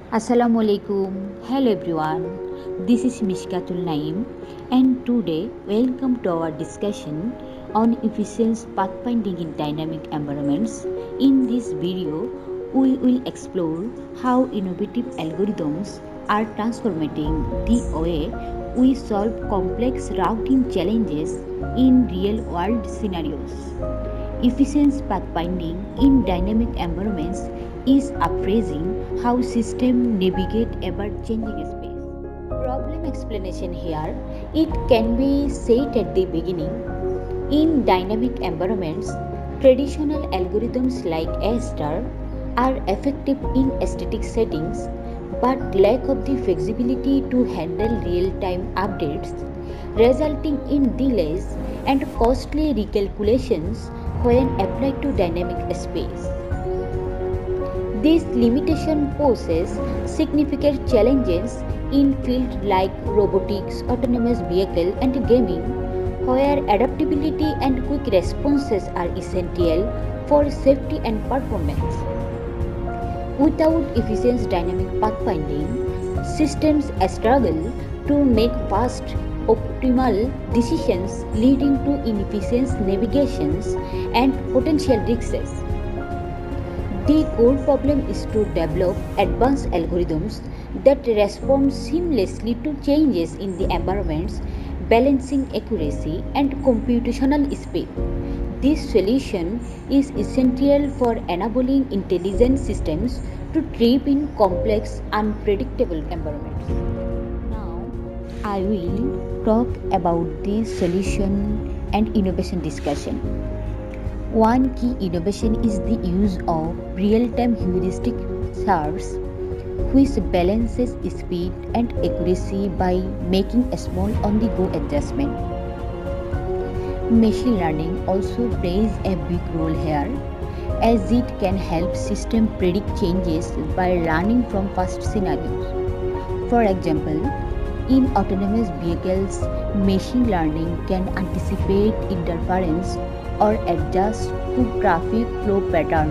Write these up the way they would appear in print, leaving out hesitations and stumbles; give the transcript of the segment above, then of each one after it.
Assalamualaikum. Hello everyone. This is Mishkatul Naim and today welcome to our discussion on efficient pathfinding in dynamic environments. In this video, we will explore how innovative algorithms are transforming the way we solve complex routing challenges in real world scenarios. Efficient pathfinding in dynamic environments is appraising how systems navigate ever-changing space. Problem explanation here. It can be said at the beginning. In dynamic environments, traditional algorithms like A-star are effective in static settings but lack of the flexibility to handle real-time updates, resulting in delays and costly recalculations when applied to dynamic space. This limitation poses significant challenges in fields like robotics, autonomous vehicle, and gaming, where adaptability and quick responses are essential for safety and performance. Without efficient dynamic pathfinding, systems struggle to make fast, optimal decisions, leading to inefficient navigations and potential risks. The core problem is to develop advanced algorithms that respond seamlessly to changes in the environments, balancing accuracy and computational speed. This solution is essential for enabling intelligent systems to thrive in complex, unpredictable environments. Now, I will talk about the solution and innovation discussion. One key innovation is the use of real-time heuristic search, which balances speed and accuracy by making a small on-the-go adjustment. Machine learning also plays a big role here, as it can help systems predict changes by learning from past scenarios. For example, in autonomous vehicles, machine learning can anticipate interference or adjust to traffic flow pattern,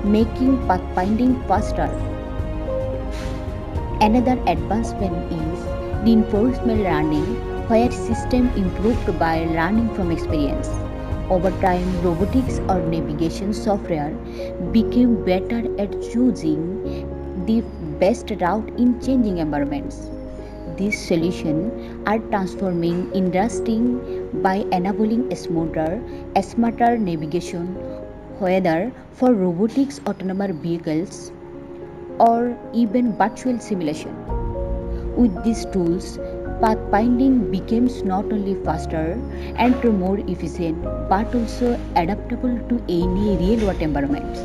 making pathfinding faster. Another advancement is reinforcement learning, where systems improved by learning from experience. Over time, robotics or navigation software became better at choosing the best route in changing environments. These solutions are transforming industry by enabling smarter navigation, whether for robotics, autonomous vehicles, or even virtual simulation. With these tools, pathfinding becomes not only faster and more efficient but also adaptable to any real-world environments.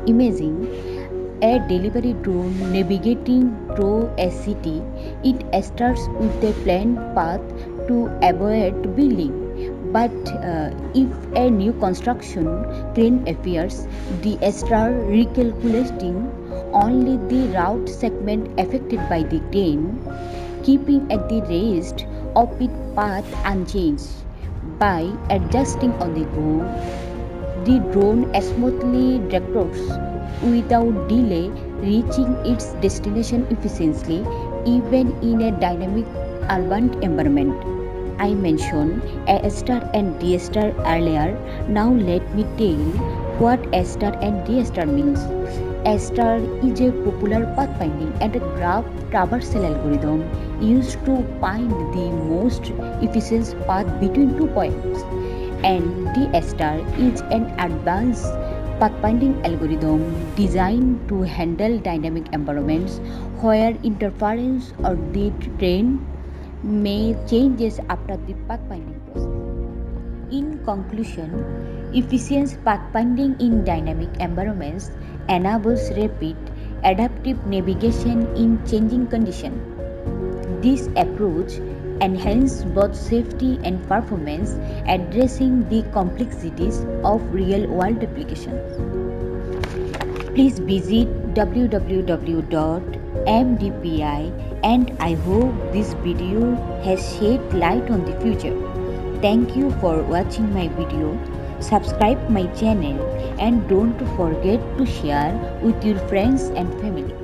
Imagine a delivery drone navigating through a city. It starts with a planned path to avoid building. But if a new construction crane appears, the star recalculating only the route segment affected by the crane, keeping at the rest of its path unchanged. By adjusting on the go, the drone smoothly tracks without delay, reaching its destination efficiently even in a dynamic urban environment. I mentioned A star and D star earlier. Now let me tell what A star and D star means. A star is a popular pathfinding and graph traversal algorithm used to find the most efficient path between 2 points. And D star is an advanced pathfinding algorithm designed to handle dynamic environments where interference or the terrain may changes after the pathfinding process. In conclusion, efficient pathfinding in dynamic environments enables rapid, adaptive navigation in changing conditions. This approach enhances both safety and performance, addressing the complexities of real-world applications. Please visit www.mdpi, and I hope this video has shed light on the future. Thank you for watching my video. Subscribe my channel and don't forget to share with your friends and family.